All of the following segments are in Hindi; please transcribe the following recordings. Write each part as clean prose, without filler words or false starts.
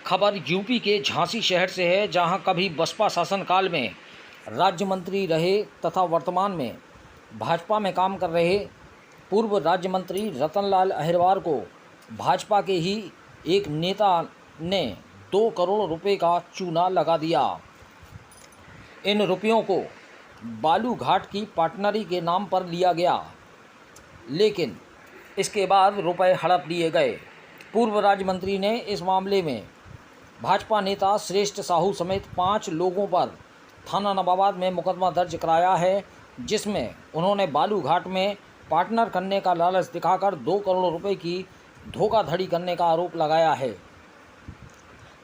खबर यूपी के झांसी शहर से है, जहां कभी बसपा शासनकाल में राज्य मंत्री रहे तथा वर्तमान में भाजपा में काम कर रहे पूर्व राज्य मंत्री रतनलाल अहिरवार को भाजपा के ही एक नेता ने 2 करोड़ रुपए का चूना लगा दिया। इन रुपयों को बालू घाट की पार्टनरी के नाम पर लिया गया, लेकिन इसके बाद रुपए हड़प लिए गए। पूर्व राज्य मंत्री ने इस मामले में भाजपा नेता श्रेष्ठ साहू समेत 5 लोगों पर थाना नवाबाद में मुकदमा दर्ज कराया है, जिसमें उन्होंने बालू घाट में पार्टनर करने का लालच दिखाकर 2 करोड़ रुपए की धोखाधड़ी करने का आरोप लगाया है।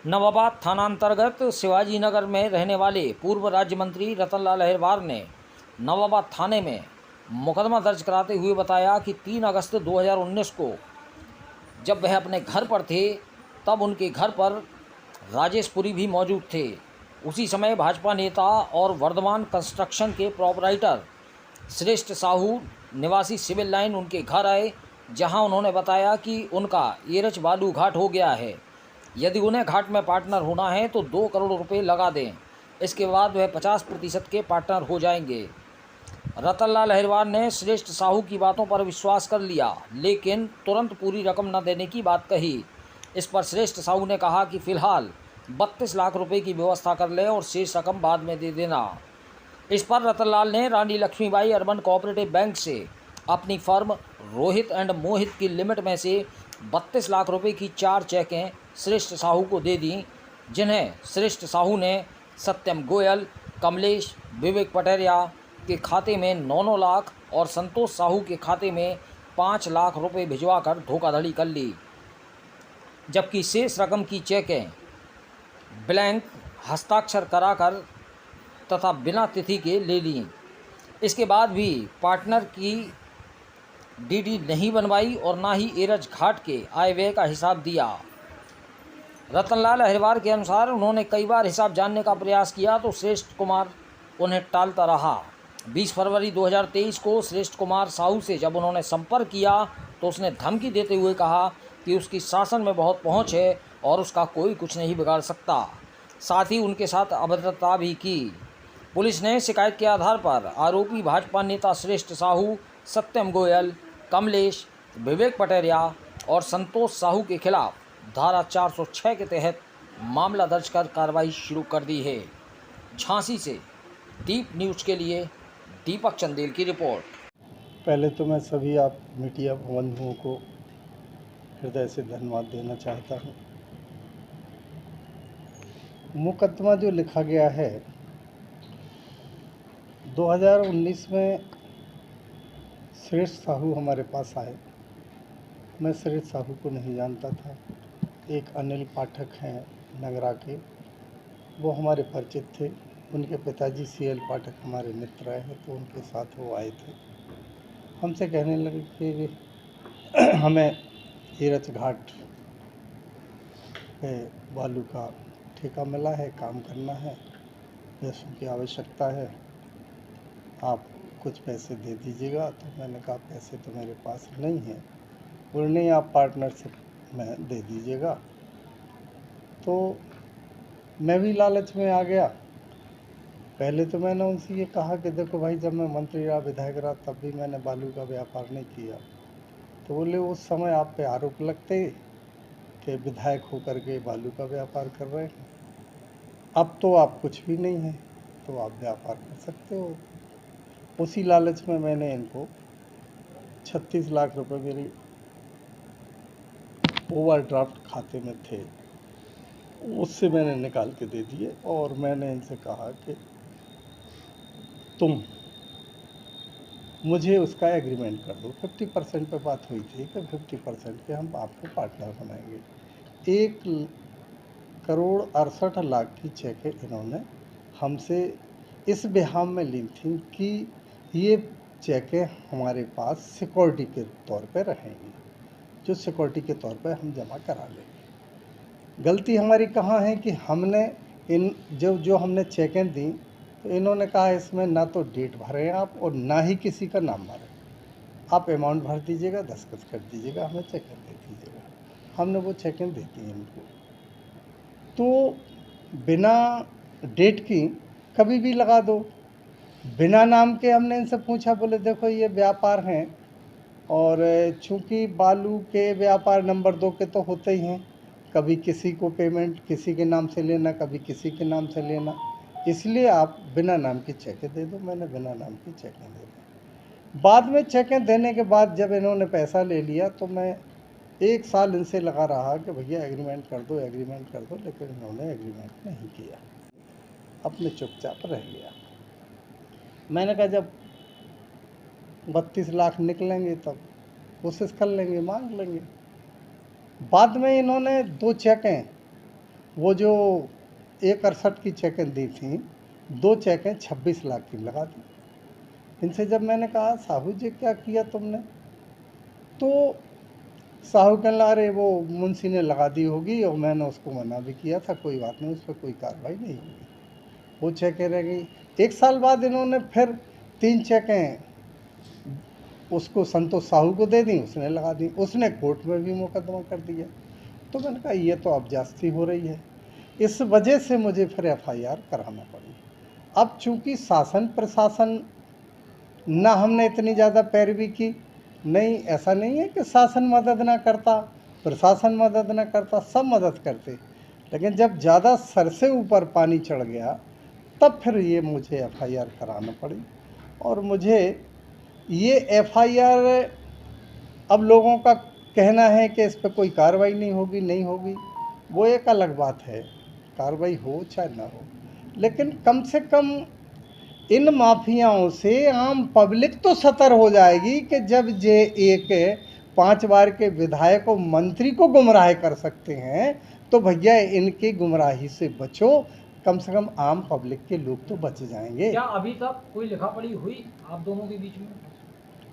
नवाबाद थाना अंतर्गत शिवाजी नगर में रहने वाले पूर्व राज्य मंत्री रतनलाल अहिरवार ने नवाबाद थाने में मुकदमा दर्ज कराते हुए बताया कि 3 अगस्त 2019 को जब वह अपने घर पर थे, तब उनके घर पर राजेश पुरी भी मौजूद थे। उसी समय भाजपा नेता और वर्धमान कंस्ट्रक्शन के प्रोपराइटर श्रेष्ठ साहू निवासी सिविल लाइन उनके घर आए, जहां उन्होंने बताया कि उनका एरच बालू घाट हो गया है, यदि उन्हें घाट में पार्टनर होना है तो 2 करोड़ रुपए लगा दें, इसके बाद वह 50% के पार्टनर हो जाएंगे। रतनलाल अहिरवार ने श्रेष्ठ साहू की बातों पर विश्वास कर लिया, लेकिन तुरंत पूरी रकम न देने की बात कही। इस पर श्रेष्ठ साहू ने कहा कि फिलहाल 32 लाख रुपए की व्यवस्था कर ले और शेष रकम बाद में दे देना। इस पर रतनलाल ने रानी लक्ष्मीबाई अर्बन कोऑपरेटिव बैंक से अपनी फर्म रोहित एंड मोहित की लिमिट में से 32 लाख रुपए की 4 चेकें श्रेष्ठ साहू को दे दी, जिन्हें श्रेष्ठ साहू ने सत्यम गोयल, कमलेश, विवेक पटेरिया के खाते में 9 लाख और संतोष साहू के खाते में 5 लाख रुपए भिजवाकर धोखाधड़ी कर ली, जबकि शेष रकम की चेकें ब्लैंक हस्ताक्षर कराकर तथा बिना तिथि के ले ली। इसके बाद भी पार्टनर की डीडी नहीं बनवाई और ना ही एरच घाट के आय व्यय का हिसाब दिया। रतनलाल अहिरवार के अनुसार उन्होंने कई बार हिसाब जानने का प्रयास किया तो श्रेष्ठ कुमार उन्हें टालता रहा। 20 फरवरी 2023 को श्रेष्ठ कुमार साहू से जब उन्होंने संपर्क किया तो उसने धमकी देते हुए कहा कि उसकी शासन में बहुत पहुंच है और उसका कोई कुछ नहीं बिगाड़ सकता। साथ ही उनके साथ अभद्रता भी की। पुलिस ने शिकायत के आधार पर आरोपी भाजपा नेता श्रेष्ठ साहू, सत्यम गोयल, कमलेश, विवेक पटेरिया और संतोष साहू के खिलाफ धारा 406 के तहत मामला दर्ज कर कार्रवाई शुरू कर दी है। झांसी से दीप न्यूज़ के लिए दीपक चंदेल की रिपोर्ट। पहले तो मैं सभी आप मीडिया बंधुओं को हृदय से धन्यवाद देना चाहता हूँ। मुकदमा जो लिखा गया है 2019 में श्रेष्ठ साहू हमारे पास आए। मैं श्रेष्ठ साहू को नहीं जानता था। एक अनिल पाठक हैं नगरा के, वो हमारे परिचित थे। उनके पिताजी CL पाठक हमारे मित्र रहे हैं, तो उनके साथ वो आए थे। हमसे कहने लगे कि हमें एरच घाट पे बालू का ठेका मिला है, काम करना है, पैसों की आवश्यकता है, आप कुछ पैसे दे दीजिएगा। तो मैंने कहा पैसे तो मेरे पास नहीं है। बोले नहीं, आप पार्टनरशिप में दे दीजिएगा। तो मैं भी लालच में आ गया। पहले तो मैंने उनसे ये कहा कि देखो भाई, जब मैं मंत्री रहा, विधायक रहा, तब भी मैंने बालू का व्यापार नहीं किया। तो बोले उस समय आप पे आरोप लगते कि विधायक होकर के बालू का व्यापार कर रहे हैं, अब तो आप कुछ भी नहीं हैं, तो आप व्यापार कर सकते हो। उसी लालच में मैंने इनको 36 लाख रुपए मेरी ओवरड्राफ्ट खाते में थे, उससे मैंने निकाल के दे दिए। और मैंने इनसे कहा कि तुम मुझे उसका एग्रीमेंट कर दो। 50% पे बात हुई थी कि 50% के हम आपको पार्टनर बनाएंगे। 1 करोड़ 68 लाख की चेकें इन्होंने हमसे इस बेहाम में ली थी कि ये चेकें हमारे पास सिक्योरिटी के तौर पे रहेंगी, जो सिक्योरिटी के तौर पे हम जमा करा लेंगे। गलती हमारी कहाँ है कि हमने इन जो हमने चेकें दी, तो इन्होंने कहा इसमें ना तो डेट भरें आप और ना ही किसी का नाम भरें, आप अमाउंट भर दीजिएगा, दस्तखत कर दीजिएगा, हमें चेकें दे दीजिएगा। हमने वो चेकें दे दी इनको। तो बिना डेट की कभी भी लगा दो। बिना नाम के हमने इनसे पूछा, बोले देखो ये व्यापार हैं और चूंकि बालू के व्यापार नंबर 2 के तो होते ही हैं, कभी किसी को पेमेंट किसी के नाम से लेना, कभी किसी के नाम से लेना, इसलिए आप बिना नाम की चेकें दे दो। मैंने बिना नाम की चेकें दे दी। बाद में चेकें देने के बाद जब इन्होंने पैसा ले लिया तो मैं 1 साल इनसे लगा रहा कि भैया एग्रीमेंट कर दो, एग्रीमेंट कर दो, लेकिन इन्होंने एग्रीमेंट नहीं किया, अपने चुपचाप रह गया। मैंने कहा जब 32 लाख निकलेंगे तब कोशिश कर लेंगे, मांग लेंगे। बाद में इन्होंने 2 चेकें, वो जो 168 की चेकें दी थी, 2 चेकें 26 लाख की लगा दी। इनसे जब मैंने कहा साहू जी क्या किया तुमने, तो साहू कहने लगा अरे वो मुंशी ने लगा दी होगी और मैंने उसको मना भी किया था, कोई बात नहीं, उस पर कोई कार्रवाई नहीं होगी, वो चेकें रह गई। 1 साल बाद इन्होंने फिर 3 चेकें उसको संतोष साहू को दे दी, उसने लगा दी, उसने कोर्ट में भी मुकदमा कर दिया। तो मैंने कहा ये तो अब ज्यादती हो रही है, इस वजह से मुझे फिर FIR कराना पड़ी। अब चूंकि शासन प्रशासन ना हमने इतनी ज़्यादा पैरवी की, नहीं ऐसा नहीं है कि शासन मदद ना करता, प्रशासन मदद ना करता, सब मदद करते, लेकिन जब ज़्यादा सर से ऊपर पानी चढ़ गया तब फिर ये मुझे FIR कराना पड़ी। और मुझे ये FIR, अब लोगों का कहना है कि इस पर कोई कार्रवाई नहीं होगी, नहीं होगी, वो एक अलग बात है, कार्रवाई हो चाहे ना हो, लेकिन कम से कम इन माफियाओं से आम पब्लिक तो सतर हो जाएगी कि जब ये एक 5 बार के विधायक और मंत्री को गुमराह कर सकते हैं तो भैया इनकी गुमराही से बचो, कम से कम आम पब्लिक के लोग तो बच जाएंगे। क्या अभी तक कोई लिखा-पढ़ी हुई आप दोनों के बीच में?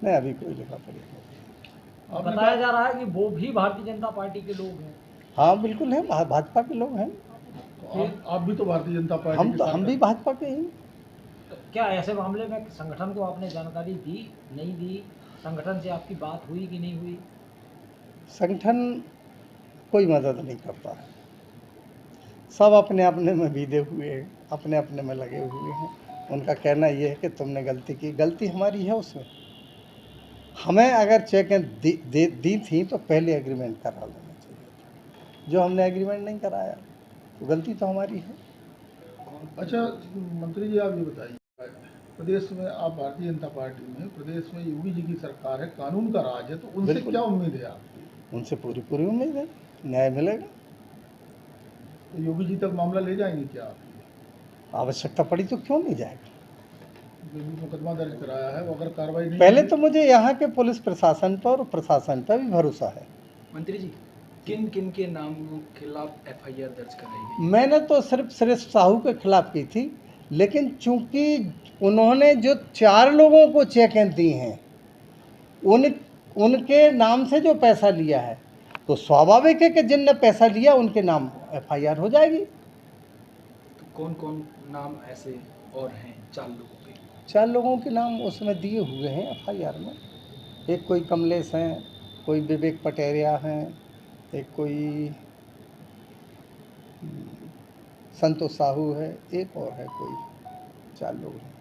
नहीं, अभी कोई लिखा पढ़ी नहीं। बताया जा रहा है कि वो भी भारतीय जनता पार्टी के लोग हैं। हाँ बिल्कुल है, भाजपा के लोग हैं। तो आप भी तो भारतीय जनता पार्टी के साथ हम भी भाजपा के हैं। तो क्या ऐसे मामले में संगठन को आपने जानकारी दी, नहीं दी? संगठन से आपकी बात हुई कि नहीं हुई? संगठन कोई मदद नहीं करता है, सब अपने अपने में बीधे हुए हैं, अपने अपने में लगे हुए हैं। उनका कहना ये है कि तुमने गलती की, गलती हमारी है उसमें। हमें अगर चेकें दी थी तो पहले एग्रीमेंट करा लेना चाहिए था, जो हमने एग्रीमेंट नहीं कराया तो गलती तो हमारी है। अच्छा मंत्री जी, आप ये बताइए, प्रदेश में आप भारतीय जनता पार्टी में, प्रदेश में योगी जी की सरकार है, कानून का राज है, तो उनसे बिल्कुल। क्या उम्मीद है आपकी? उनसे पूरी उम्मीद है, न्याय मिलेगा। तो योगी जी तक मामला ले जाएंगे क्या आप? आवश्यकता पड़ी तो क्यों नहीं जाएगा। जो भी मुकदमा दर्ज कराया है वो अगर कार्रवाई नहीं पहले होगी- तो मुझे यहाँ के पुलिस प्रशासन पर और प्रशासन पर भी भरोसा है। मंत्री जी, किन किन के नामों के खिलाफ FIR दर्ज कराई गई? मैंने तो सिर्फ श्रेष्ठ साहू के खिलाफ की थी, लेकिन चूंकि उन्होंने जो 4 लोगों को चेकें दी हैं उनके नाम से जो पैसा लिया है तो स्वाभाविक है कि जिनने पैसा लिया उनके नाम FIR हो जाएगी। तो कौन कौन नाम ऐसे और हैं 4 लोगों के? 4 लोगों के नाम उसमें दिए हुए हैं FIR में। एक कोई कमलेश हैं, कोई विवेक पटेरिया हैं, एक कोई संतोष साहू है, एक और है कोई, 4 लोग हैं।